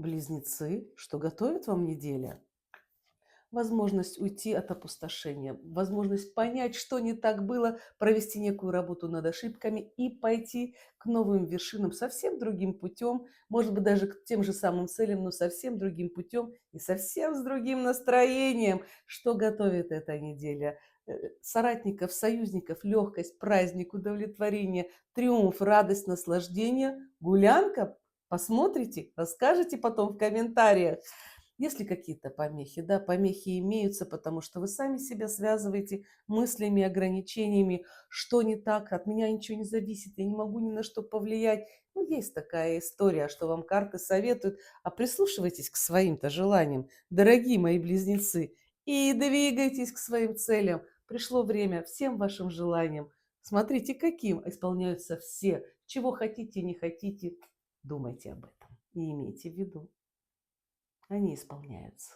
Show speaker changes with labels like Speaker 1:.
Speaker 1: Близнецы, что готовит вам неделя? Возможность уйти от опустошения, возможность понять, что не так было, провести некую работу над ошибками и пойти к новым вершинам совсем другим путем, может быть, даже к тем же самым целям, но совсем другим путем и совсем с другим настроением. Что готовит эта неделя? Соратников, союзников, легкость, праздник, удовлетворение, триумф, радость, наслаждение, гулянка? Посмотрите, расскажите потом в комментариях. Если какие-то помехи, да, помехи имеются, потому что вы сами себя связываете мыслями, ограничениями, что не так, от меня ничего не зависит, я не могу ни на что повлиять. Ну, есть такая история, что вам карты советуют, а прислушивайтесь к своим-то желаниям, дорогие мои близнецы, и двигайтесь к своим целям. Пришло время всем вашим желаниям. Смотрите, каким исполняются все. Чего хотите, не хотите, думайте об этом и имейте в виду. Они исполняются.